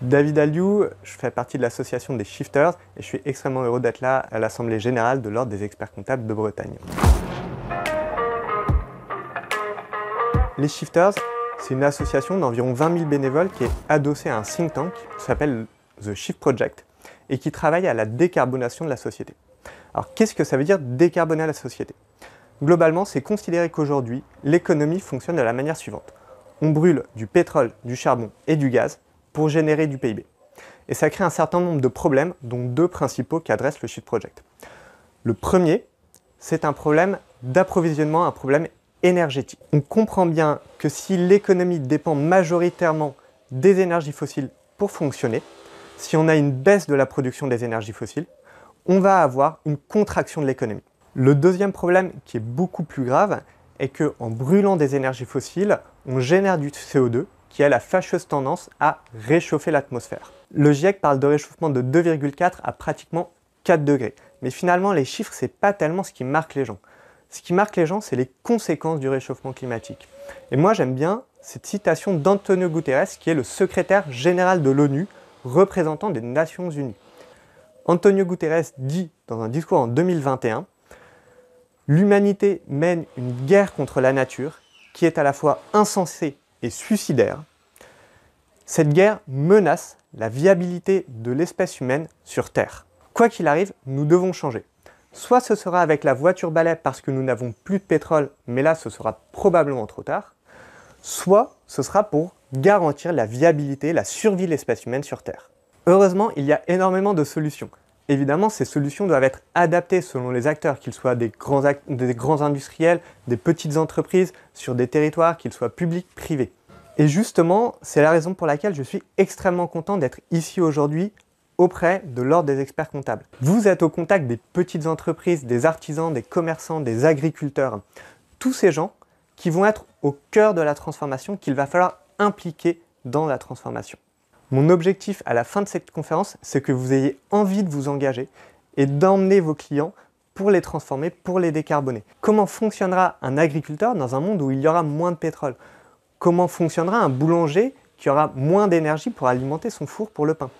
David Alliou, je fais partie de l'association des Shifters et je suis extrêmement heureux d'être là à l'Assemblée Générale de l'Ordre des Experts Comptables de Bretagne. Les Shifters, c'est une association d'environ 20 000 bénévoles qui est adossée à un think tank qui s'appelle The Shift Project et qui travaille à la décarbonation de la société. Alors qu'est-ce que ça veut dire décarboner la société? Globalement, c'est considérer qu'aujourd'hui, l'économie fonctionne de la manière suivante. On brûle du pétrole, du charbon et du gaz pour générer du PIB. Et ça crée un certain nombre de problèmes, dont deux principaux qu'adresse le Shift Project. Le premier, c'est un problème d'approvisionnement, un problème énergétique. On comprend bien que si l'économie dépend majoritairement des énergies fossiles pour fonctionner, si on a une baisse de la production des énergies fossiles, on va avoir une contraction de l'économie. Le deuxième problème, qui est beaucoup plus grave, est qu'en brûlant des énergies fossiles, on génère du CO2 qui a la fâcheuse tendance à réchauffer l'atmosphère. Le GIEC parle de réchauffement de 2,4 à pratiquement 4 degrés. Mais finalement, les chiffres, c'est pas tellement ce qui marque les gens. Ce qui marque les gens, c'est les conséquences du réchauffement climatique. Et moi, j'aime bien cette citation d'Antonio Guterres, qui est le secrétaire général de l'ONU, représentant des Nations Unies. Antonio Guterres dit dans un discours en 2021 « L'humanité mène une guerre contre la nature qui est à la fois insensée et suicidaire. Cette guerre menace la viabilité de l'espèce humaine sur Terre. Quoi qu'il arrive, nous devons changer. Soit ce sera avec la voiture-balai parce que nous n'avons plus de pétrole, mais là ce sera probablement trop tard, soit ce sera pour garantir la viabilité, la survie de l'espèce humaine sur Terre. » Heureusement, il y a énormément de solutions. Évidemment, ces solutions doivent être adaptées selon les acteurs, qu'ils soient des grands industriels, des petites entreprises, sur des territoires, qu'ils soient publics, privés. Et justement, c'est la raison pour laquelle je suis extrêmement content d'être ici aujourd'hui auprès de l'Ordre des experts comptables. Vous êtes au contact des petites entreprises, des artisans, des commerçants, des agriculteurs, tous ces gens qui vont être au cœur de la transformation, qu'il va falloir impliquer dans la transformation. Mon objectif à la fin de cette conférence, c'est que vous ayez envie de vous engager et d'emmener vos clients pour les transformer, pour les décarboner. Comment fonctionnera un agriculteur dans un monde où il y aura moins de pétrole? Comment fonctionnera un boulanger qui aura moins d'énergie pour alimenter son four pour le pain?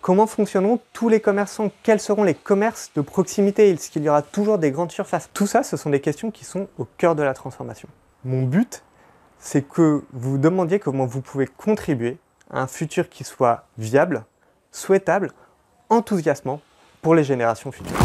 Comment fonctionneront tous les commerçants? Quels seront les commerces de proximité? Est-ce qu'il y aura toujours des grandes surfaces? Tout ça, ce sont des questions qui sont au cœur de la transformation. Mon but, c'est que vous vous demandiez comment vous pouvez contribuer à un futur qui soit viable, souhaitable, enthousiasmant pour les générations futures.